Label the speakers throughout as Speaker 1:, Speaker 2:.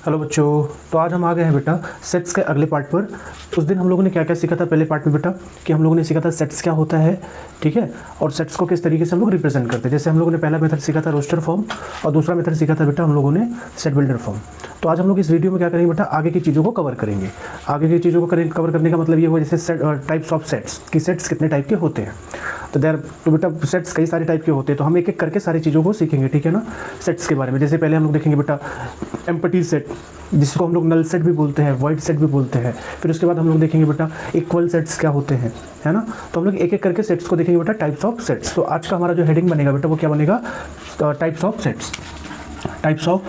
Speaker 1: Hello बच्चों। तो आज हम आ गए हैं बेटा सेट्स के अगले पार्ट पर। उस दिन हम लोगों ने क्या क्या सीखा था पहले पार्ट में बेटा, कि हम लोगों ने सीखा था सेट्स क्या होता है, ठीक है, और सेट्स को किस तरीके से हम लोग रिप्रेजेंट करते हैं। जैसे हम लोगों ने पहला मेथड सीखा था रोस्टर फॉर्म और दूसरा मेथड सीखा था बेटा हम लोगों ने सेट बिल्डर फॉर्म। तो आज हम लोग इस वीडियो में क्या करेंगे बेटा, आगे की चीज़ों को कवर करेंगे। आगे की चीज़ों को कवर करने का मतलब ये हुआ जैसे सेट टाइप्स ऑफ सेट्स, कि सेट्स कितने टाइप के होते हैं। तो बेटा सेट्स कई सारे टाइप के होते हैं, तो हम एक एक करके सारी चीज़ों को सीखेंगे, ठीक है ना, सेट्स के बारे में। जैसे पहले हम लोग देखेंगे बेटा एम्प्टी सेट, जिसको हम लोग नल सेट भी बोलते हैं, वॉइड सेट भी बोलते हैं। फिर उसके बाद हम लोग देखेंगे बेटा इक्वल सेट्स क्या होते हैं, है ना। तो हम लोग एक एक करके सेट्स को देखेंगे बेटा, टाइप्स ऑफ सेट्स। तो आज का हमारा जो हेडिंग बनेगा बेटा वो क्या बनेगा, types of sets, types of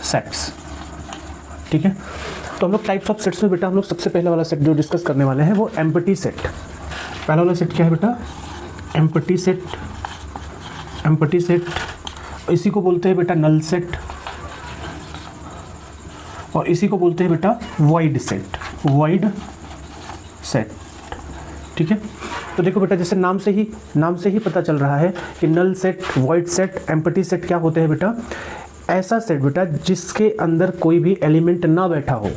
Speaker 1: sets, ठीक है। तो हम लोग टाइप्स ऑफ सेट्स में बेटा हम लोग सबसे पहला वाला सेट जो डिस्कस करने वाले हैं वो एम्प्टी सेट। पहला वाला सेट क्या है बेटा, एम्प्टी सेट। एम्प्टी सेट इसी को बोलते हैं बेटा नल सेट, और इसी को बोलते हैं बेटा वॉइड सेट, वॉइड सेट, ठीक है। तो देखो बेटा जैसे नाम से ही पता चल रहा है कि null set, void set, empty set क्या होते हैं बेटा, ऐसा सेट बेटा जिसके अंदर कोई भी एलिमेंट ना बैठा हो।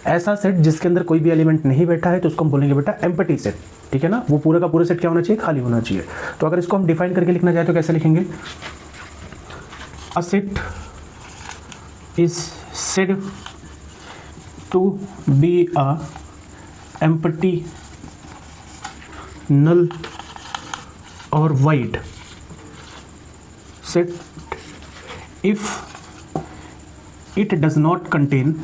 Speaker 1: ऐसा सेट जिसके अंदर कोई भी एलिमेंट नहीं बैठा है तो उसको हम बोलेंगे बेटा एम्प्टी सेट, ठीक है ना। वो पूरा का पूरा सेट क्या होना चाहिए, खाली होना चाहिए। तो अगर इसको हम डिफाइन करके लिखना चाहे तो कैसे लिखेंगे, a set is said to be a empty, null और void set if it does not contain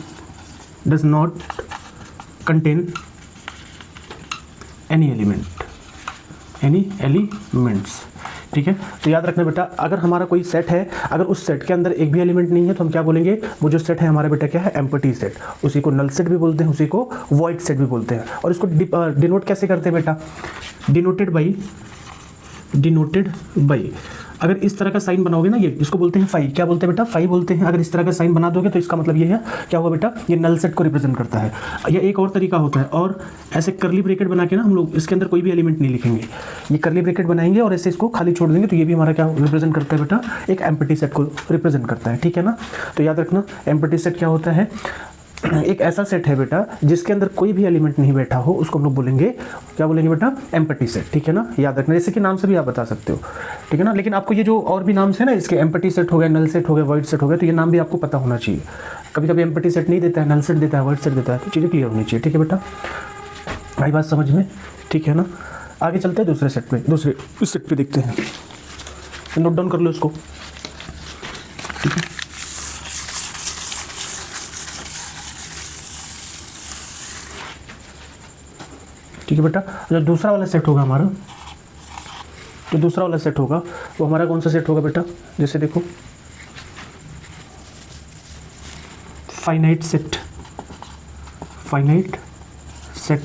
Speaker 1: any elements, ठीक है। तो याद रखना बेटा अगर हमारा कोई सेट है, अगर उस सेट के अंदर एक भी एलिमेंट नहीं है तो हम क्या बोलेंगे, वो जो सेट है हमारा बेटा क्या है, एम्प्टी सेट। उसी को नल सेट भी बोलते हैं, उसी को वॉइड सेट भी बोलते हैं। और इसको डिनोट कैसे करते हैं बेटा, डिनोटेड बाई, अगर इस तरह का साइन बनाओगे ना, ये इसको बोलते हैं फाई, क्या बोलते हैं बेटा, फाई बोलते हैं। अगर इस तरह का साइन बना दोगे तो इसका मतलब ये है क्या हुआ बेटा, ये नल सेट को रिप्रेजेंट करता है। या एक और तरीका होता है, और ऐसे करली ब्रैकेट बना के ना हम लोग इसके अंदर कोई भी एलिमेंट नहीं लिखेंगे, ये करली ब्रैकेट बनाएंगे और ऐसे इसको खाली छोड़ देंगे, तो ये भी हमारा क्या रिप्रेजेंट करता है बेटा, एक एम्प्टी सेट को रिप्रेजेंट करता है, ठीक है ना। तो याद रखना एम्प्टी सेट क्या होता है, एक ऐसा सेट है बेटा जिसके अंदर कोई भी एलिमेंट नहीं बैठा हो, उसको हम लोग बोलेंगे, क्या बोलेंगे बेटा, एम्प्टी सेट, ठीक है ना। याद रखना, जैसे कि नाम से भी आप बता सकते हो, ठीक है ना। लेकिन आपको ये जो और भी नाम है ना इसके, एम्प्टी सेट हो गया, नल सेट हो गया, वॉइड सेट हो गया, तो ये नाम भी आपको पता होना चाहिए। कभी कभी एम्प्टी सेट नहीं देता है, नल सेट देता है, वॉइड सेट देता है, तो चीज़ें क्लियर होनी चाहिए, ठीक है बेटा। भाई बात समझ में, ठीक है ना। आगे चलते हैं दूसरे सेट पे, दूसरे इस सेट पे देखते हैं, नोट डाउन कर लो इसको, ठीक है। ठीक है बेटा, जो दूसरा वाला सेट होगा हमारा, जो दूसरा वाला सेट होगा वो हमारा कौन सा सेट होगा बेटा, जैसे देखो फाइनाइट सेट, फाइनाइट सेट।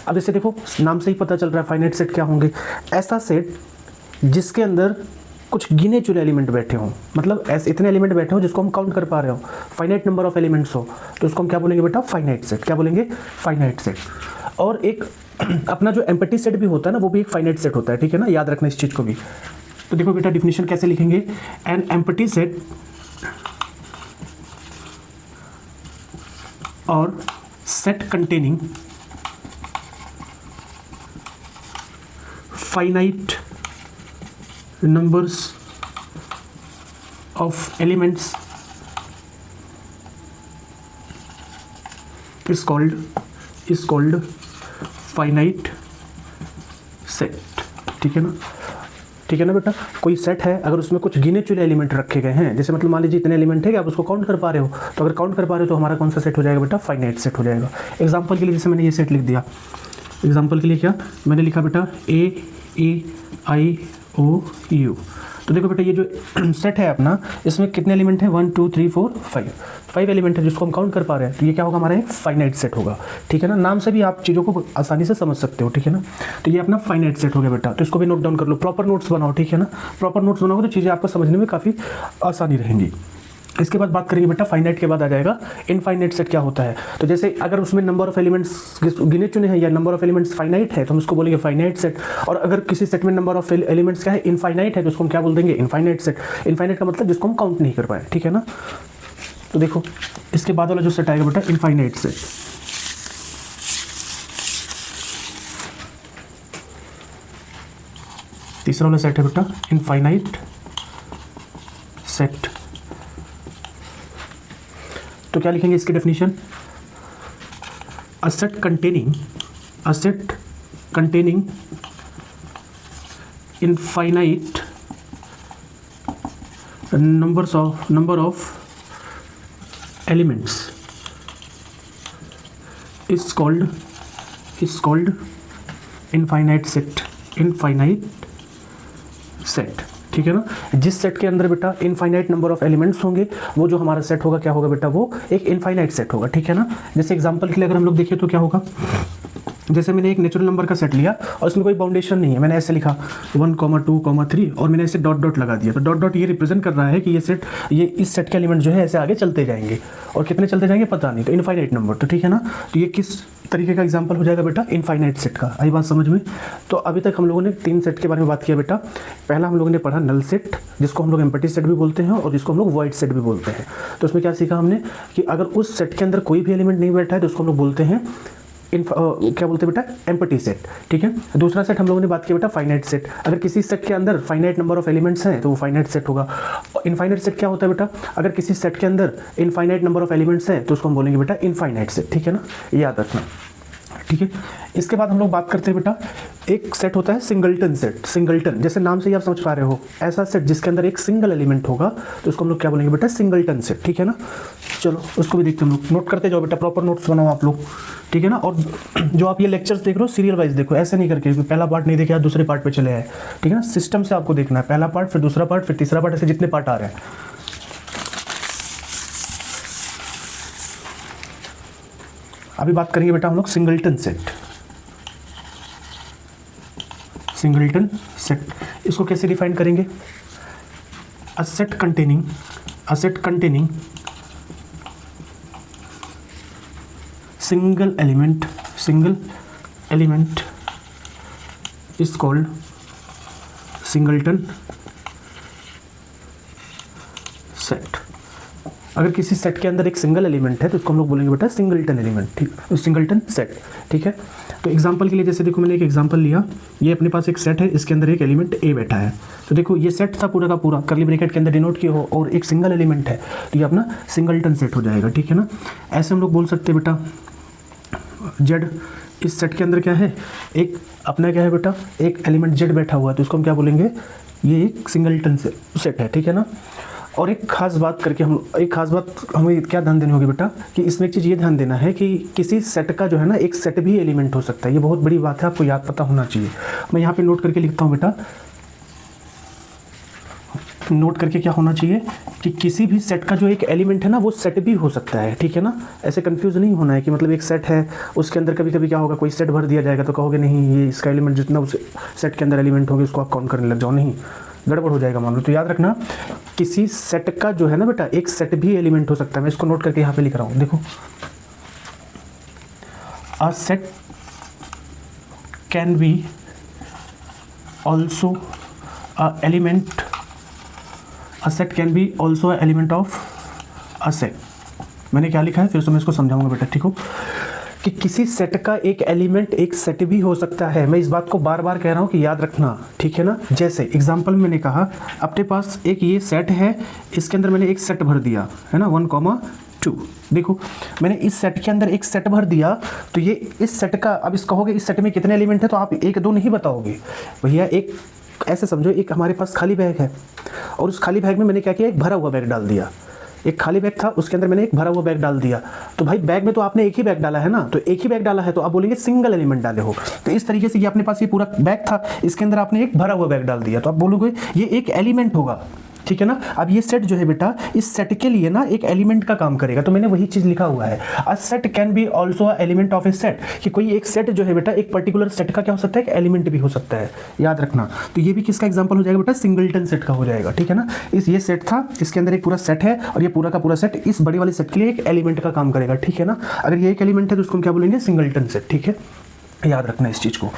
Speaker 1: अब जैसे देखो नाम से ही पता चल रहा है फाइनाइट सेट क्या होंगे, ऐसा सेट जिसके अंदर कुछ गिने चुने एलिमेंट बैठे हों, मतलब ऐसे इतने एलिमेंट बैठे हों जिसको हम काउंट कर पा रहे हो, फाइनाइट नंबर ऑफ एलिमेंट्स हो, तो उसको हम क्या बोलेंगे बेटा, फाइनाइट सेट। क्या बोलेंगे, फाइनाइट सेट। और एक अपना जो एम्प्टी सेट भी होता है ना, वो भी एक फाइनाइट सेट होता है, ठीक है ना। याद रखना इस चीज़ को भी। तो देखो बेटा डिफिनेशन कैसे लिखेंगे, एन एम्प्टी सेट और set containing finite numbers of elements is called finite set, ठीक है ना। ठीक है ना बेटा, कोई सेट है अगर उसमें कुछ गिने चुने एलिमेंट रखे गए हैं, जैसे मतलब मान लीजिए इतने एलिमेंट है कि आप उसको काउंट कर पा रहे हो, तो अगर काउंट कर पा रहे हो तो हमारा कौन सा सेट हो जाएगा बेटा, फाइनाइट सेट हो जाएगा। एग्जांपल के लिए जैसे मैंने ये सेट लिख दिया, एग्जांपल के लिए क्या मैंने लिखा बेटा, AEIOU। तो देखो बेटा ये जो सेट है अपना, इसमें कितने एलिमेंट हैं, 1 2 3 4 5 एलिमेंट है जिसको हम काउंट कर पा रहे हैं, तो ये क्या होगा हमारा, एक फाइनाइट सेट होगा, ठीक है ना। नाम से भी आप चीज़ों को आसानी से समझ सकते हो, ठीक है ना। तो ये अपना फाइनाइट सेट हो गया बेटा, तो इसको भी नोट डाउन कर लो, प्रॉपर नोट्स बनाओ, ठीक है ना। प्रॉपर नोट्स बनाओगे तो चीज़ें आपको समझने में काफ़ी आसानी रहेंगी। इसके बाद बात करेंगे बेटा फाइनाइट के बाद आ जाएगा इनफाइनाइट सेट क्या होता है। तो जैसे अगर उसमें नंबर ऑफ एलिमेंट्स गिने चुने हैं या नंबर ऑफ एलिमेंट्स फाइनाइट है तो हम उसको बोलेंगे फाइनाइट सेट। और अगर किसी सेट में नंबर ऑफ एलिमेंट्स क्या है इनफाइनाइट है तो उसको हम क्या बोल देंगे इनफाइनाइट सेट। इनफाइनाइट का मतलब जिसको हम काउंट नहीं कर पाए, ठीक है ना। तो देखो इसके बाद वाला जो सेट आएगा बेटा इनफाइनाइट सेट। तीसरा वाला सेट है बेटा इनफाइनाइट सेट। तो क्या लिखेंगे इसकी definition, a set containing infinite number of elements is called infinite set, ठीक है ना। जिस सेट के अंदर बेटा इनफाइनाइट नंबर ऑफ एलिमेंट्स होंगे वो जो हमारा सेट होगा क्या होगा बेटा, वो एक इनफाइनाइट सेट होगा, ठीक है ना। जैसे एग्जांपल के लिए अगर हम लोग देखें तो क्या होगा, जैसे मैंने एक नेचुरल नंबर का सेट लिया और उसमें कोई बाउंडेशन नहीं है, मैंने ऐसे लिखा 1, 2, 3 और मैंने ऐसे डॉट डॉट लगा दिया। तो डॉट डॉट ये रिप्रेजेंट कर रहा है कि ये इस सेट के एलिमेंट जो है ऐसे आगे चलते जाएंगे और कितने चलते जाएंगे पता नहीं, तो इनफाइनाइट नंबर, तो ठीक है ना। तो ये किस तरीके का एग्जांपल हो जाएगा बेटा, इनफाइनाइट सेट का। आई बात समझ में। तो अभी तक हम लोगों ने 3 सेट के बारे में बात किया बेटा। पहला हम लोगों ने पढ़ा नल सेट, जिसको हम लोग एम्प्टी सेट भी बोलते हैं और जिसको हम लोग वॉइड सेट भी बोलते हैं। तो उसमें क्या सीखा हमने कि अगर उस सेट के अंदर कोई भी एलिमेंट नहीं बैठा है तो उसको हम लोग बोलते हैं क्या बोलते हैं बेटा, एम्प्टी सेट, ठीक है। दूसरा सेट हम लोगों ने बात किया बेटा फाइनाइट सेट। अगर किसी सेट के अंदर फाइनाइट नंबर ऑफ एलिमेंट्स हैं तो वो फाइनाइट सेट होगा। इनफाइनाइट सेट क्या होता है बेटा, अगर किसी सेट के अंदर इनफाइनाइट नंबर ऑफ एलिमेंट्स हैं तो उसको हम बोलेंगे बेटा इनफाइनाइट सेट, ठीक है ना, याद रखना, ठीक है। इसके बाद हम लोग बात करते हैं बेटा, एक सेट होता है सिंगलटन सेट। सिंगलटन जैसे नाम से ही आप समझ पा रहे हो, ऐसा सेट जिसके अंदर एक सिंगल एलिमेंट होगा तो उसको हम लोग क्या बोलेंगे बेटा, सिंगलटन सेट, ठीक है ना। चलो उसको भी देखते हैं हम लोग, नोट करते जाओ बेटा, प्रॉपर नोट्स बनाओ आप लोग, ठीक है ना। और जो आप ये लेक्चर्स देख रहे हो सीरियल वाइज देखो, ऐसे नहीं करके पहला पार्ट नहीं देखे आप दूसरे पार्ट पे चले आए, ठीक है ना। सिस्टम से आपको देखना है, पहला पार्ट फिर दूसरा पार्ट फिर तीसरा पार्ट, ऐसे जितने पार्ट आ रहे हैं। अभी बात करेंगे बेटा हम लोग सिंगलटन सेट। सिंगलटन सेट इसको कैसे डिफाइन करेंगे, a set containing single element is called singleton set। अगर किसी सेट के अंदर एक सिंगल एलिमेंट है तो उसको हम लोग बोलेंगे बेटा सिंगलटन एलिमेंट, ठीक, सिंगलटन सेट, ठीक है। तो एग्जांपल के लिए जैसे देखो मैंने एक एग्जांपल लिया, ये अपने पास एक सेट है, इसके अंदर एक एलिमेंट ए बैठा है। तो देखो ये सेट था पूरा का पूरा, कर्ली ब्रैकेट के अंदर डिनोट किया हो, और एक सिंगल एलिमेंट है तो ये अपना सिंगलटन सेट हो जाएगा, ठीक है ना। ऐसे हम लोग बोल सकते हैं बेटा जेड, इस सेट के अंदर क्या है, एक अपना क्या है बेटा, एक एलिमेंट जेड बैठा हुआ है तो उसको हम क्या बोलेंगे, ये एक सिंगलटन सेट है, ठीक है ना। और एक खास बात हमें क्या ध्यान देनी होगी बेटा, कि इसमें एक चीज़ ये ध्यान देना है कि किसी सेट का जो है ना एक सेट भी एलिमेंट हो सकता है। ये बहुत बड़ी बात है, आपको याद पता होना चाहिए। मैं यहाँ पे नोट करके लिखता हूँ बेटा, नोट करके क्या होना चाहिए कि किसी भी सेट का जो एक एलिमेंट है ना वो सेट भी हो सकता है, ठीक है ना। ऐसे कंफ्यूज नहीं होना है कि मतलब एक सेट है उसके अंदर कभी कभी क्या होगा, कोई सेट भर दिया जाएगा तो कहोगे नहीं ये इसका एलिमेंट जितना उस सेट के अंदर एलिमेंट होंगे उसको आप काउंट करने लग जाओ, नहीं, गड़बड़ हो जाएगा मामला। तो याद रखना किसी सेट का जो है ना बेटा एक सेट भी एलिमेंट हो सकता है। मैं इसको नोट करके यहाँ पे लिख रहा हूँ, देखो, a set can be also element, a set can be also an element of a set। मैंने क्या लिखा है फिर से मैं इसको समझाऊंगा बेटा, ठीक हो, कि किसी सेट का एक एलिमेंट एक सेट भी हो सकता है। मैं इस बात को बार बार कह रहा हूँ कि याद रखना, ठीक है ना। जैसे एग्जांपल में मैंने कहा अपने पास एक ये सेट है, इसके अंदर मैंने एक सेट भर दिया है ना 1,2। देखो मैंने इस सेट के अंदर एक सेट भर दिया तो ये इस सेट का, अब इस कहोगे इस सेट में कितने एलिमेंट है तो आप 1-2 नहीं बताओगे भैया, एक ऐसे समझो एक हमारे पास खाली बैग है और उस खाली बैग में मैंने क्या किया, एक भरा हुआ बैग डाल दिया। एक खाली बैग था उसके अंदर मैंने एक भरा हुआ बैग डाल दिया, तो भाई बैग में तो आपने एक ही बैग डाला है ना, तो एक ही बैग डाला है तो आप बोलेंगे सिंगल एलिमेंट डाले हो। तो इस तरीके से ये अपने पास ये पूरा बैग था, इसके अंदर आपने एक भरा हुआ बैग डाल दिया तो आप बोलोगे ये एक एलिमेंट होगा, ठीक है ना। अब ये सेट जो है बेटा, इस सेट के लिए ना एक एलिमेंट का काम करेगा, तो मैंने वही चीज लिखा हुआ है, a set can be also a element of A set, कि कोई एक सेट जो है बेटा एक पर्टिकुलर सेट का क्या हो सकता है, एक एलिमेंट भी हो सकता है, याद रखना। तो ये भी किसका एग्जांपल हो जाएगा बेटा, सिंगलटन सेट का हो जाएगा, ठीक है ना। ये सेट था, इसके अंदर एक पूरा सेट है और ये पूरा का पूरा सेट इस बड़ी वाले सेट के लिए एक एलिमेंट का काम करेगा, ठीक है ना। अगर ये एक एलिमेंट है तो उसको हम क्या बोलेंगे, सिंगलटन सेट, ठीक है, याद रखना इस चीज को,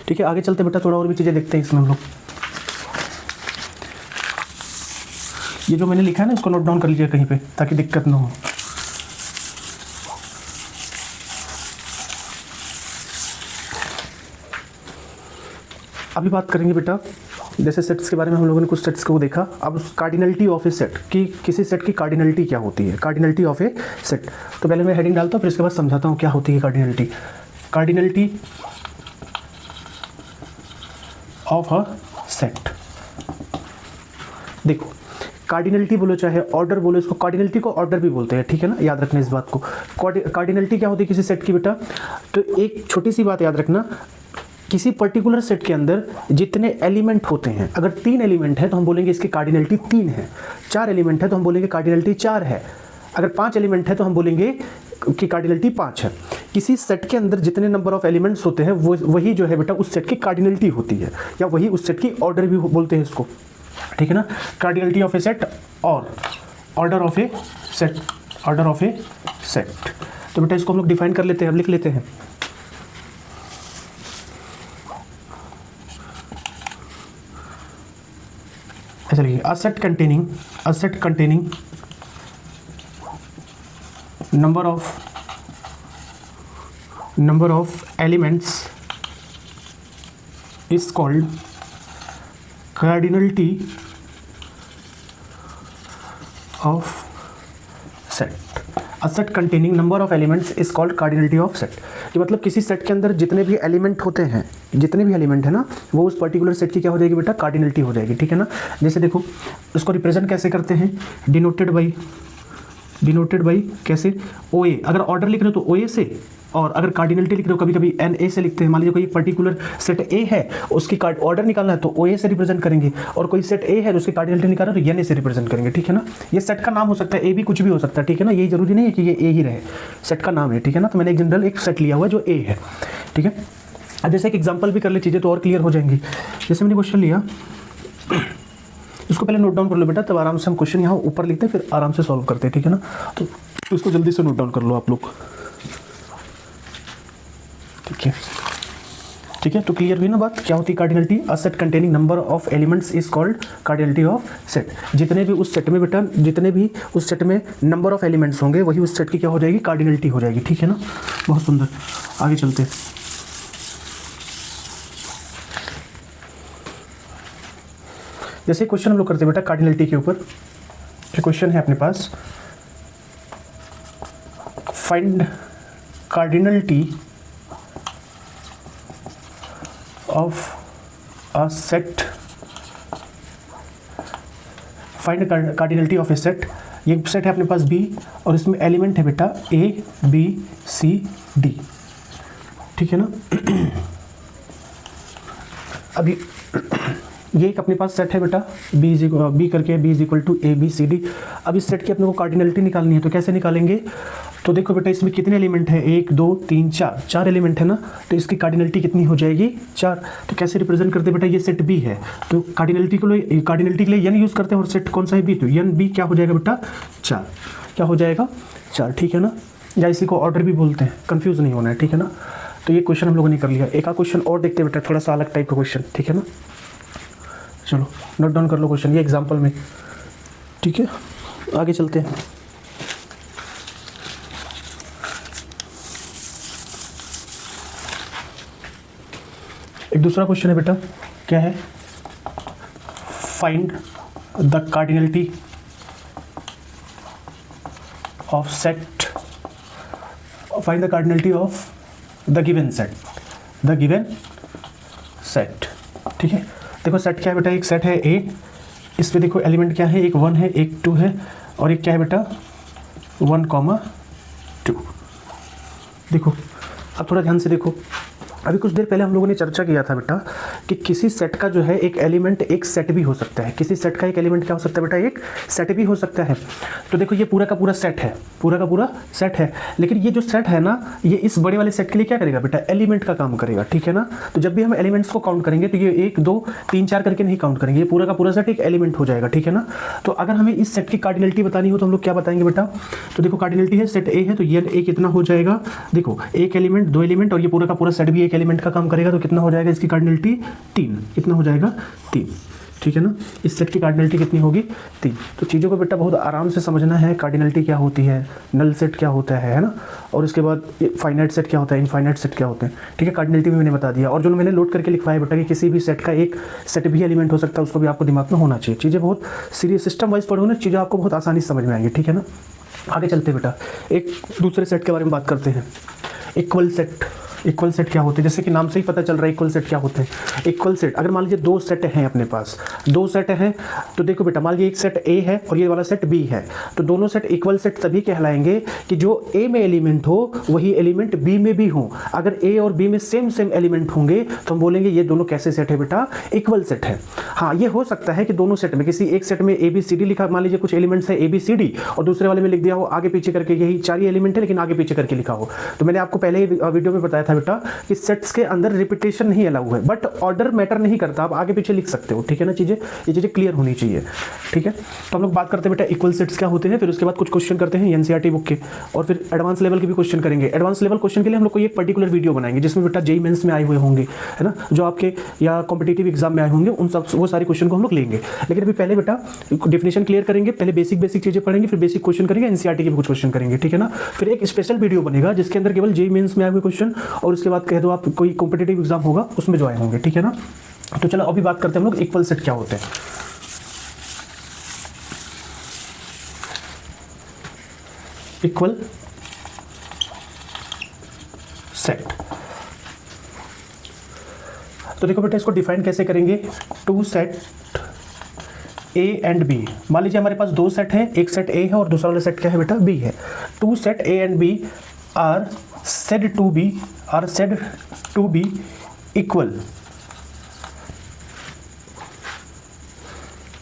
Speaker 1: ठीक है। आगे चलते बेटा, थोड़ा और भी चीजें देखते हैं इसमें हम लोग। ये जो मैंने लिखा है ना, इसको नोट डाउन कर लीजिए कहीं पे, ताकि दिक्कत ना हो। अभी बात करेंगे बेटा, जैसे सेट्स के बारे में हम लोगों ने कुछ सेट्स को देखा, अब कार्डिनलिटी ऑफ ए सेट, कि किसी सेट की कार्डिनलिटी क्या होती है, कार्डिनलिटी ऑफ ए सेट। तो पहले मैं हेडिंग डालता हूँ, फिर इसके बाद समझाता हूँ क्या होती है cardinality. Cardinality of a set, देखो कार्डिनलिटी बोलो चाहे ऑर्डर बोलो, इसको कार्डिनलिटी को ऑर्डर भी बोलते हैं, ठीक है ना, याद रखना इस बात को। कार्डिनलिटी क्या होती है किसी सेट की बेटा, तो एक छोटी सी बात याद रखना, किसी पर्टिकुलर सेट के अंदर जितने एलिमेंट होते हैं, अगर 3 एलिमेंट है तो हम बोलेंगे इसकी कार्डिनलिटी 3 है, 4 एलिमेंट है तो हम बोलेंगे कार्डिनलिटी 4 है, अगर 5 एलिमेंट है तो हम बोलेंगे कि कार्डिनलिटी 5 है। किसी सेट के अंदर जितने नंबर ऑफ एलिमेंट्स होते हैं वो वही जो है बेटा उस सेट की कार्डिनलिटी होती है, या वही उस सेट की ऑर्डर भी बोलते हैं इसको, ठीक है ना। कार्डिनलिटी ऑफ ए सेट और order of A set, order of A set. तो बेटा इसको हम लोग डिफाइन कर लेते हैं, अब लिख लेते हैं। चलिए, a set containing number of elements is called cardinality of set. A set containing number of elements is called cardinality of set. कि मतलब किसी सेट के अंदर जितने भी एलिमेंट होते हैं, जितने भी एलिमेंट है ना, वो उस पर्टिकुलर सेट की क्या हो जाएगी बेटा, कार्डिनलिटी हो जाएगी, ठीक है ना। जैसे देखो, उसको रिप्रेजेंट कैसे करते हैं, डिनोटेड बाई कैसे, ओ ए, अगर ऑर्डर लिख रहे हो तो ओ ए से, और अगर कार्डिनलिटी लिख रहे हो कभी कभी एन ए से लिखते हैं। मान लीजिए कोई पर्टिकुलर सेट ए है, उसकी ऑर्डर निकालना है तो ओ ए से रिप्रेजेंट करेंगे, और कोई सेट ए है तो उसकी कार्डिनलिटी निकालना है तो एन ए से रिप्रेजेंट करेंगे, ठीक है ना। ये सेट का नाम हो सकता है, ए भी कुछ भी हो सकता है, ठीक है ना, यही जरूरी नहीं है कि ये ए ही रहे, सेट का नाम है, ठीक है ना। तो मैंने एक जनरल एक सेट लिया हुआ है जो ए है, ठीक है। अब जैसे एक एग्जाम्पल भी कर ले, चीज़ें तो और क्लियर हो जाएंगी। जैसे मैंने क्वेश्चन लिया, इसको पहले नोट डाउन कर लो बेटा, तब आराम से हम क्वेश्चन यहाँ ऊपर लिखते हैं, फिर आराम से सॉल्व करते हैं, ठीक है ना। तो इसको जल्दी से नोट डाउन कर लो आप लोग, ठीक है। तो क्लियर हुई ना बात, क्या होती है cardinality, a set containing number of elements is called cardinality of set. जितने भी उस सेट में बेटा, जितने भी उस सेट में नंबर ऑफ एलिमेंट्स होंगे वही उस सेट की क्या हो जाएगी, कार्डिनलिटी हो जाएगी, ठीक है ना। बहुत सुंदर, आगे चलते हैं। जैसे क्वेश्चन हम लोग करते हैं बेटा कार्डिनलिटी के ऊपर, एक क्वेश्चन है अपने पास, find cardinality of a set, find cardinality of a set। ये सेट है अपने पास B और इसमें एलिमेंट है बेटा A B C D, ठीक है ना। अभी ये एक अपने पास सेट है बेटा B करके B is equal to A B C D। अब इस सेट की अपने को कार्डिनलिटी निकालनी है, तो कैसे निकालेंगे, तो देखो बेटा इसमें कितने एलिमेंट है, 1 2 3 4 एलिमेंट है ना, तो इसकी कार्डिनलिटी कितनी हो जाएगी, 4। तो कैसे रिप्रेजेंट करते हैं बेटा, ये सेट B है तो कार्डिनलिटी के लिए n यूज़ करते हैं, और सेट कौन सा है B, तो n B क्या हो जाएगा बेटा 4, क्या हो जाएगा 4, ठीक है ना। या इसी को ऑर्डर भी बोलते हैं, कंफ्यूज नहीं होना है, ठीक है ना। तो ये क्वेश्चन हम लोगों ने कर लिया। एक आध क्वेश्चन और देखते हैं बेटा, थोड़ा सा अलग टाइप का क्वेश्चन, ठीक है ना। चलो नोट डाउन कर लो क्वेश्चन, ये एग्जाम्पल में, ठीक है। आगे चलते हैं। एक दूसरा क्वेश्चन है बेटा, क्या है, find the cardinality of set, find the cardinality of the given set, ठीक है। देखो सेट क्या है बेटा, एक सेट है A, इस पे देखो एलिमेंट क्या है, एक 1 है, एक 2 है, और एक क्या है बेटा 1, 2। देखो अब थोड़ा ध्यान से देखो, अभी कुछ देर पहले हम लोगों ने चर्चा किया था बेटा कि किसी सेट का जो है एक एलिमेंट एक सेट भी हो सकता है। किसी सेट का एक एलिमेंट क्या हो सकता है बेटा, एक सेट भी हो सकता है। तो देखो ये पूरा का पूरा सेट है, पूरा का पूरा सेट है, लेकिन ये जो सेट है ना, ये इस बड़े वाले सेट के लिए क्या करेगा बेटा, एलिमेंट का काम करेगा, ठीक है ना। तो जब भी हम एलिमेंट्स को काउंट करेंगे तो ये 1 2 3 4 करके नहीं काउंट करेंगे, ये पूरा का पूरा सेट एक एलिमेंट हो जाएगा, ठीक है ना। तो अगर हमें इस सेट की कार्डिनलिटी बतानी हो तो हम लोग क्या बताएंगे बेटा, तो देखो कार्डिनलिटी है, सेट ए है तो ये ए कितना हो जाएगा, देखो एक एलिमेंट, दो एलिमेंट और ये पूरा का पूरा सेट भी एक एलिमेंट का काम करेगा, तो कितना हो जाएगा इसकी कार्डिनलिटी 3, कितना हो जाएगा 3, ठीक है ना। इस सेट की कार्डिनलिटी कितनी होगी 3। तो चीज़ों को बेटा बहुत आराम से समझना है, कार्डिनलिटी क्या होती है, नल सेट क्या होता है ना, और उसके बाद फाइनाइट सेट क्या होता है, इनफाइनाइट सेट क्या होते हैं, ठीक है। कार्डिनलिटी भी मैंने बता दिया, और जो मैंने नोट करके लिखवाया बेटा कि किसी भी सेट का एक सेट भी एलिमेंट हो सकता है, उसको भी आपको दिमाग में होना चाहिए। चीज़ें बहुत सीरियस सिस्टम वाइज पढ़ो ना, चीज़ें आपको बहुत आसानी से समझ में आएंगी, ठीक है ना। आगे चलते बेटा, एक दूसरे सेट के बारे में बात करते हैं। इक्वल सेट, इक्वल सेट क्या होते हैं, जैसे कि नाम से ही पता चल रहा है इक्वल सेट क्या होते हैं। इक्वल सेट, अगर मान लीजिए दो सेट हैं अपने पास, दो सेट हैं, तो देखो बेटा मान लीजिए एक सेट ए है और ये वाला सेट बी है, तो दोनों सेट इक्वल सेट तभी कहलाएंगे कि जो ए में एलिमेंट हो वही एलिमेंट बी में भी हो। अगर ए और बी में सेम सेम एलिमेंट होंगे तो हम बोलेंगे ये दोनों कैसे सेट है बेटा, इक्वल सेट है। हाँ, ये हो सकता है कि दोनों सेट में किसी एक सेट में ए बी सी डी लिखा, मान लीजिए कुछ एलिमेंट्स है ए बी सी डी, और दूसरे वाले में लिख दिया हो आगे पीछे करके यही 4 ही एलिमेंट है लेकिन आगे पीछे करके लिखा हो। तो मैंने आपको पहले ही वीडियो में बताया था बेटा कि सेट्स के अंदर रिपीटेशन नहीं अलाउ है, बट ऑर्डर मैटर नहीं करता, आप आगे पीछे लिख सकते हो, ठीक है ना। चीज़ें, ये चीज़ें क्लियर होनी चाहिए, ठीक है। तो हम लोग बात करते हैं बेटा इक्वल सेट्स क्या होते हैं, फिर उसके बाद कुछ क्वेश्चन करते हैं एनसीईआरटी बुक के, और फिर एडवांस लेवल के भी क्वेश्चन करेंगे। एडवांस लेवल क्वेश्चन के लिए हम लोग कोई एक पर्टिकुलर वीडियो बनाएंगे जिसमें बेटा जेईई मेंस में आए हुए होंगे, है ना, जो आपके या कॉम्पिटिटिव एग्जाम में आए होंगे, उन सब वो सारे क्वेश्चन को हम लोग लेंगे। लेकिन अभी पहले बेटा डेफिनेशन क्लियर करेंगे, पहले बेसिक चीज़ें पढ़ेंगे, फिर बेसिक क्वेश्चन करेंगे, एनसीईआरटी के भी कुछ क्वेश्चन करेंगे, ठीक है ना। फिर एक स्पेशल वीडियो बनेगा जिसके अंदर केवल जेईई मेंस में आए हुए क्वेश्चन, और उसके बाद कह दो आप कोई कॉम्पिटिटिव एग्जाम होगा उसमें जो आए होंगे, ठीक है ना। तो चलो अभी बात करते हैं हम लोग इक्वल सेट क्या होते हैं। इक्वल सेट, तो देखो बेटा इसको डिफाइन कैसे करेंगे। Two set A and B, मान लीजिए हमारे पास दो सेट हैं, एक सेट ए है और दूसरा वाला सेट क्या है बेटा, बी है। Two set A and B are said to be equal.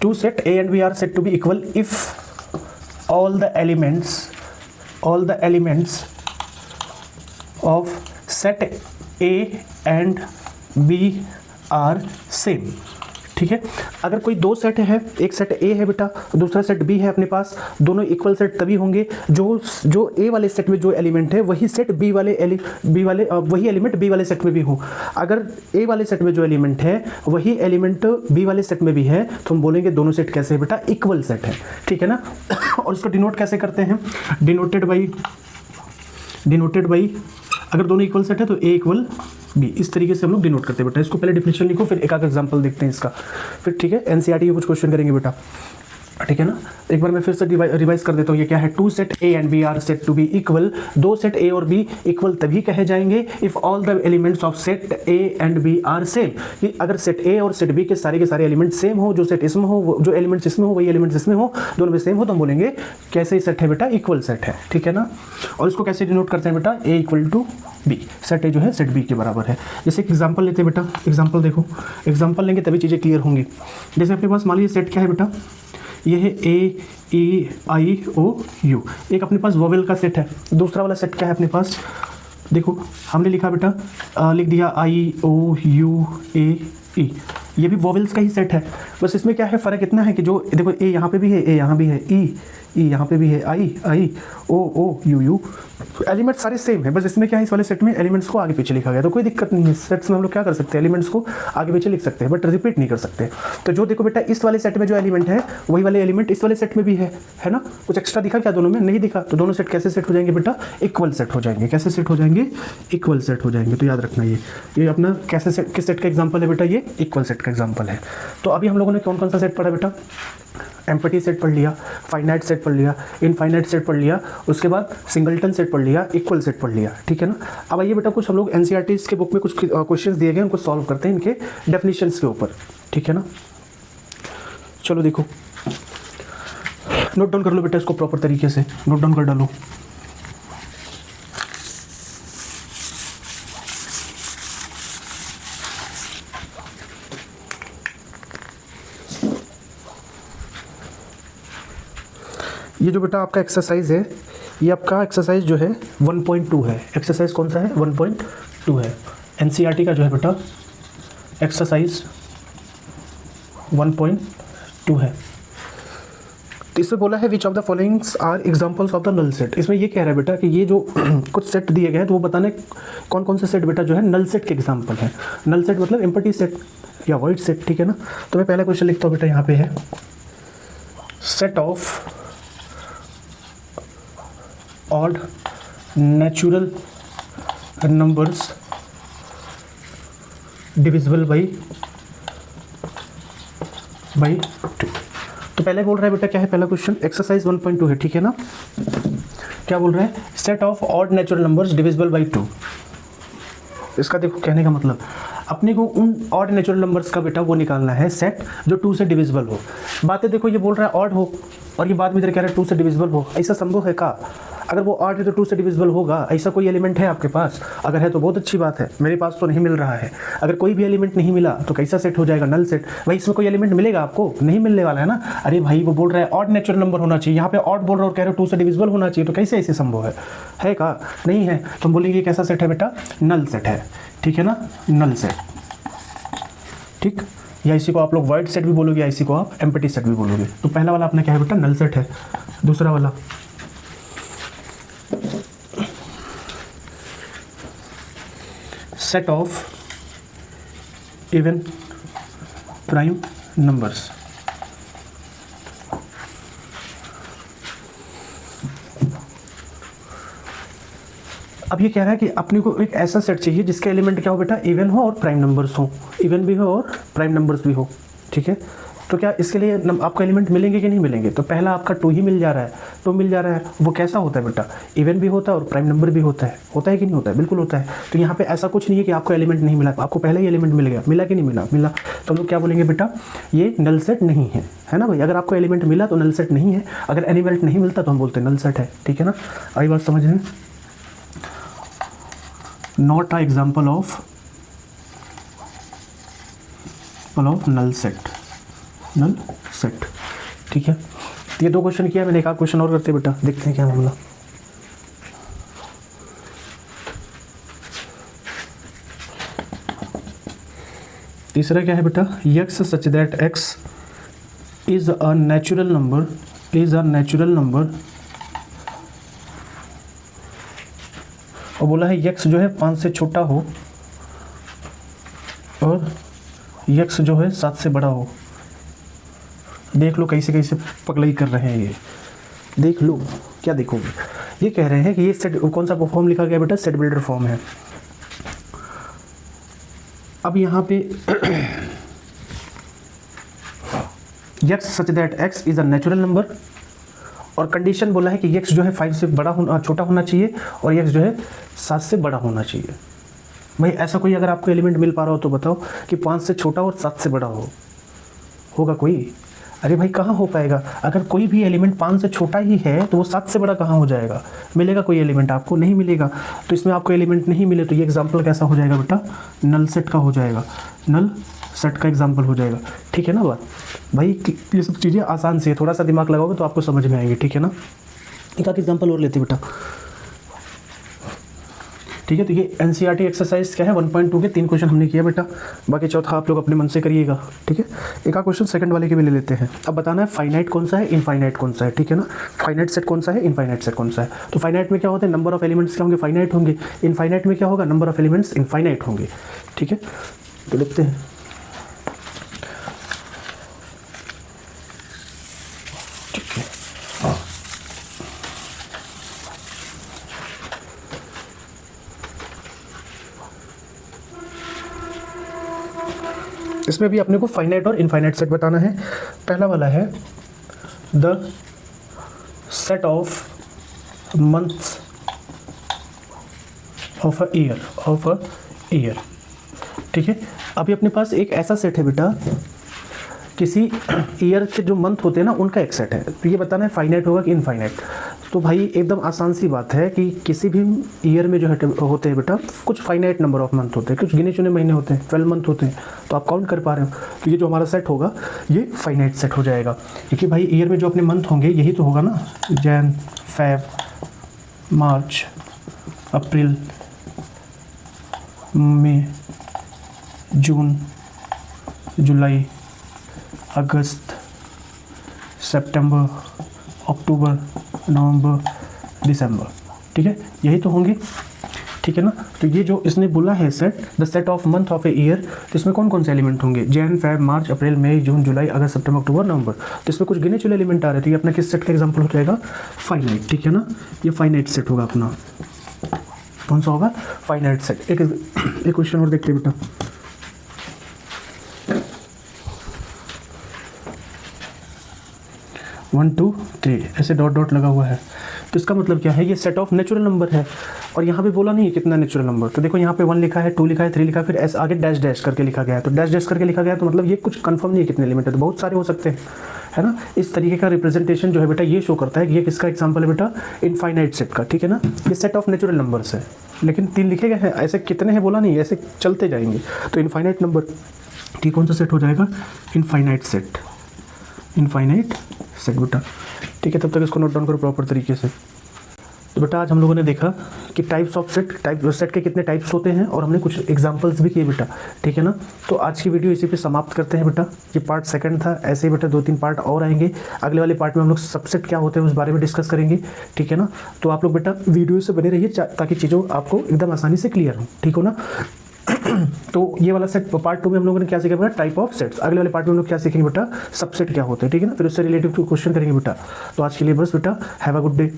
Speaker 1: Two set A and B are said to be equal if all the elements of set A and B are same, ठीक है। अगर कोई दो set है, एक set ए है बेटा, दूसरा सेट बी है अपने पास, दोनों इक्वल सेट तभी होंगे जो ए वाले सेट में जो एलिमेंट है वही सेट वही एलिमेंट बी वाले सेट में भी हो। अगर ए वाले सेट में जो एलिमेंट है वही एलिमेंट बी वाले सेट में भी है तो हम बोलेंगे दोनों सेट कैसे है बेटा, इक्वल सेट है, ठीक है ना। और इसको डिनोट कैसे करते हैं, डिनोटेड बाई अगर दोनों इक्वल सेट है तो ए इक्वल बी, इस तरीके से हम लोग डिनोट करते हैं बेटा। इसको पहले डिफिनेशन लिखो, फिर एक आध एग्जांपल देखते हैं इसका, फिर ठीक है एनसीईआरटी के कुछ क्वेश्चन करेंगे बेटा, ठीक है ना। एक बार मैं फिर से रिवाइज कर देता हूँ, ये क्या है, two set A and B are set to be equal, दो सेट ए और बी इक्वल तभी कहे जाएंगे if all the elements of set A and B are same, कि अगर सेट ए और सेट बी के सारे एलिमेंट सेम हो, जो सेट इसमें हो, जो एलिमेंट्स इसमें हो वही एलिमेंट्स इसमें हो, दोनों में सेम हो, तो हम बोलेंगे कैसे सेट है बेटा, इक्वल सेट है, ठीक है ना। और इसको कैसे डिनोट करते हैं बेटा, A equal to B, set A जो है सेट बी के बराबर है। जैसे एक एग्जाम्पल लेते हैं बेटा, एग्जाम्पल देखो, एग्जाम्पल लेंगे तभी चीज़ें क्लियर होंगी। जैसे अपने पास मान लीजिए सेट क्या है बेटा, ये है ए ई आई ओ यू, एक अपने पास वोवेल का सेट है। दूसरा वाला सेट क्या है अपने पास, देखो हमने लिखा बेटा लिख दिया आई ओ यू ए ई, ये भी वोवेल्स का ही सेट है। बस इसमें क्या है, फ़र्क इतना है कि जो देखो ए यहाँ पे भी है, ए यहाँ भी है, ई यहाँ पे भी है, आई ओ यू एलिमेंट सारे सेम है। बस इसमें क्या है, इस वाले सेट में एलिमेंट्स को आगे पीछे लिखा गया, तो कोई दिक्कत नहीं है। सेट्स में हम लोग क्या कर सकते हैं, एलिमेंट्स को आगे पीछे लिख सकते हैं बट रिपीट नहीं कर सकते। तो जो देखो बेटा इस वाले सेट में जो एलिमेंट है वही वाले एलिमेंट इस वाले सेट में भी है ना। कुछ एक्स्ट्रा दिखा क्या दोनों में, नहीं दिखा, तो दोनों सेट कैसे सेट हो जाएंगे बेटा, इक्वल सेट हो जाएंगे। कैसे सेट हो जाएंगे, इक्वल सेट हो जाएंगे। तो याद रखना ये अपना कैसे सेट, किस सेट का एग्जाम्पल है बेटा, ये इक्वल सेट का एग्जाम्पल है। तो अभी हम लोगों ने कौन कौन सा सेट पढ़ा बेटा, एम्पटी सेट पढ़ लिया, फाइनाइट सेट पढ़ लिया, इनफाइनाइट सेट पढ़ लिया, उसके बाद सिंगलटन सेट पढ़ लिया, इक्वल सेट पढ़ लिया, ठीक है ना। अब आइए बेटा कुछ हम लोग एनसीईआरटी के बुक में कुछ क्वेश्चंस दिए गए उनको सॉल्व करते हैं इनके डेफिनेशंस के ऊपर, ठीक है ना। चलो देखो, नोट डाउन कर लो बेटा इसको प्रॉपर तरीके से, नोट डाउन कर डालो। ये जो बेटा आपका एक्सरसाइज है, ये आपका एक्सरसाइज जो है 1.2 है। एक्सरसाइज कौन सा है? 1.2 है। एनसीईआरटी का जो है बेटा एक्सरसाइज 1.2 है। तो इसमें बोला है which of the followings are examples of the null set. इसमें ये कह रहा है बेटा कि ये जो कुछ सेट दिए गए हैं तो वो बताने कौन कौन से सेट बेटा जो है नल सेट के एग्जांपल है। नल सेट मतलब एम्प्टी सेट या वॉइड सेट, ठीक है ना। तो मैं पहला क्वेश्चन लिखता हूँ बेटा, यहाँ पे है set of odd natural numbers divisible by 2। तो पहले बोल रहा है बेटा क्या है पहला क्वेश्चन, एक्सरसाइज 1.2 है, ठीक है ना। क्या बोल रहा है? Set of odd natural numbers divisible by 2। इसका देखो कहने का मतलब अपने को उन ऑड नेचुरल नंबर्स का बेटा वो निकालना है सेट जो 2 से डिविजिबल हो। बातें देखो, ये बोल रहा है ऑड हो और ये बाद में इधर कह रहा है 2 से डिविजिबल हो। ऐसा संभव है का? अगर वो ऑड है तो 2 से डिविजिबल होगा, ऐसा कोई एलिमेंट है आपके पास? अगर है तो बहुत अच्छी बात है, मेरे पास तो नहीं मिल रहा है। अगर कोई भी एलिमेंट नहीं मिला तो कैसा सेट हो जाएगा? Null set. भाई इसमें कोई एलिमेंट मिलेगा आपको? नहीं मिलने वाला है ना। अरे भाई वो बोल रहा है ऑड नेचुरल नंबर होना चाहिए, यहाँ पे ऑड बोल रहा है और कह रहे हो 2 से डिविजिबल होना चाहिए, तो कैसे ऐसे संभव है का? नहीं है। तो हम बोलेंगे कैसा सेट है बेटा? नल सेट है, ठीक है ना, नल सेट, ठीक। या इसी को आप लोग वाइड सेट भी बोलोगे या इसी को आप एम्प्टी सेट भी बोलोगे। तो पहला वाला आपने क्या है बेटा? नल सेट है। दूसरा वाला set of even prime numbers. अब ये कह रहा है कि अपने को एक ऐसा सेट चाहिए जिसके एलिमेंट क्या हो बेटा? इवन हो और प्राइम नंबर्स हो, इवन भी हो और प्राइम नंबर्स भी हो, ठीक है। तो क्या इसके लिए आपको एलिमेंट मिलेंगे कि नहीं मिलेंगे? तो पहला आपका 2 ही मिल जा रहा है, 2 मिल जा रहा है। वो कैसा होता है बेटा? इवन भी होता है और प्राइम नंबर भी होता है कि नहीं होता है? बिल्कुल होता है। तो यहाँ पे ऐसा कुछ नहीं है कि आपको एलिमेंट नहीं मिला, आपको पहले ही एलिमेंट मिल गया। मिला कि नहीं मिला? मिला। तो हम लोग क्या बोलेंगे बेटा? ये नल सेट नहीं है ना भाई। अगर आपको एलिमेंट मिला तो नल सेट नहीं है, अगर एलिमेंट नहीं मिलता तो हम बोलते हैं नल सेट है, ठीक है ना। आई बात समझ में? Not a example of null set, ठीक है। ये 2 क्वेश्चन किया मैंने, एक आध क्वेश्चन और करते बेटा, देखते हैं क्या मामला। तीसरा क्या है बेटा? x such that x is a natural number, और बोला है x जो है 5 से छोटा हो और x जो है 7 से बड़ा हो। देख लो कैसे कैसे पगलई कर रहे हैं ये, देख लो क्या देखोगे। ये कह रहे हैं कि ये सेट कौन सा फॉर्म लिखा गया बेटा? सेट बिल्डर फॉर्म है। अब यहाँ पे x such that x is a natural number, और कंडीशन बोला है कि x जो है 5 से बड़ा होना, छोटा होना चाहिए और x जो है 7 से बड़ा होना चाहिए। भाई ऐसा कोई अगर आपको एलिमेंट मिल पा रहा हो तो बताओ कि 5 से छोटा और 7 से बड़ा होगा कोई? अरे भाई कहाँ हो पाएगा? अगर कोई भी एलिमेंट 5 से छोटा ही है तो वो 7 से बड़ा कहाँ हो जाएगा? मिलेगा कोई एलिमेंट? आपको नहीं मिलेगा। तो इसमें आपको एलिमेंट नहीं मिले तो ये एग्जाम्पल कैसा हो जाएगा बेटा? नल सेट का हो जाएगा, नल सेट का एग्जाम्पल हो जाएगा, ठीक है ना बात। भाई ये सब चीज़ें आसान से, थोड़ा सा दिमाग लगाओगे तो आपको समझ में आएंगे, ठीक है ना। एक आध एग्जाम्पल और लेते बेटा, ठीक है। तो ये एनसीईआरटी एक्सरसाइज क्या है? 1.2 के 3 क्वेश्चन हमने किया बेटा, बाकी चौथा आप लोग अपने मन से करिएगा, ठीक है। एक आध क्वेश्चन सेकंड वाले के भी ले लेते हैं। अब बताना है फाइनाइट कौन सा है, इनफाइनाइट कौन सा है, ठीक है ना। फाइनाइट सेट कौन सा है, इनफाइनाइट सेट कौन सा है। तो फाइनाइट में क्या होता है? नंबर ऑफ एलिमेंट्स क्या होंगे? फाइनाइट होंगे। इनफाइनाइट में क्या होगा? नंबर ऑफ एलिमेंट्स इनफाइनाइट होंगे, ठीक है। तो लिखते हैं इसमें भी अपने को फाइनाइट और इनफाइनाइट सेट बताना है। पहला वाला है the set of months of a year, ठीक है। अभी अपने पास एक ऐसा सेट है बेटा, किसी ईयर के जो मंथ होते हैं ना उनका एक सेट है। तो ये बताना है फाइनाइट होगा कि इनफाइनाइट। तो भाई एकदम आसान सी बात है कि किसी भी ईयर में जो है होते हैं बेटा कुछ फाइनाइट नंबर ऑफ मंथ होते हैं, कुछ गिने चुने महीने होते हैं, 12 मंथ होते हैं, तो आप काउंट कर पा रहे हो। तो ये जो हमारा सेट होगा ये फाइनाइट सेट हो जाएगा, क्योंकि भाई ईयर में जो अपने मंथ होंगे यही तो होगा ना, जैन, फेब, मार्च, अप्रैल, मई, जून, जुलाई, अगस्त, सितंबर, अक्टूबर, नवंबर, दिसंबर, ठीक है, यही तो होंगे, ठीक है ना। तो ये जो इसने बोला है set, the set of month of a year, तो इसमें कौन कौन से एलिमेंट होंगे, जैन, फेब, मार्च, अप्रैल, मई, जून, जुलाई, अगस्त, सितंबर, अक्टूबर, नवंबर। तो इसमें कुछ गिने चुने एलिमेंट आ रहे थे, ये अपना किस सेट का एग्जाम्पल हो जाएगा, फाइनाइट, ठीक है ना, ये फाइनाइट सेट होगा अपना। कौन सा होगा, फाइनाइट सेट। एक क्वेश्चन और देखते हैं बेटा, 1 2 3 ऐसे डॉट डॉट लगा हुआ है, तो इसका मतलब क्या है, ये सेट ऑफ नेचुरल नंबर है। और यहाँ पे बोला नहीं है कितना नेचुरल नंबर, तो देखो यहाँ पे 1 लिखा है, 2 लिखा है, 3 लिखा है, फिर ऐसे आगे डैश डैश करके लिखा गया है, तो डैश डैश करके लिखा गया है, तो मतलब ये कुछ कंफर्म नहीं है कितने एलिमेंट है, तो बहुत सारे हो सकते हैं, है ना। इस तरीके का रिप्रेजेंटेशन जो है बेटा ये शो करता है कि ये किसका एग्जाम्पल है बेटा, इनफाइनाइट सेट का, ठीक है ना। ये सेट ऑफ नेचुरल नंबर्स है, लेकिन 3 लिखे गए हैं, ऐसे कितने हैं बोला नहीं, ऐसे चलते जाएंगे। तो इनफाइनाइट नंबर, ठीक, कौन सा सेट हो जाएगा, इनफाइनाइट सेट, इनफाइनाइट सेट बेटा, ठीक है। तब तक इसको नोट डाउन करो प्रॉपर तरीके से। तो बेटा आज हम लोगों ने देखा कि टाइप्स ऑफ सेट के कितने टाइप्स होते हैं, और हमने कुछ एग्जांपल्स भी किए बेटा, ठीक है ना। तो आज की वीडियो इसी पे समाप्त करते हैं बेटा, ये पार्ट सेकंड था, ऐसे ही बेटा 2-3 पार्ट और आएंगे। अगले वाले पार्ट में हम लोग सबसेट क्या होते हैं उस बारे में डिस्कस करेंगे, ठीक है ना। तो आप लोग बेटा वीडियो से बने रहिए ताकि चीज़ों आपको एकदम आसानी से क्लियर हो, ठीक हो ना। तो ये वाला सेट पार्ट 2 में हम लोगों ने क्या सीखा बेटा, टाइप ऑफ सेट्स। अगले वाले पार्ट में हम लोग क्या सीखेंगे बेटा, सबसेट क्या होते हैं, ठीक है ना। फिर उससे रिलेटिव क्वेश्चन करेंगे बेटा। तो आज के लिए बस बेटा, हैव अ गुड डे।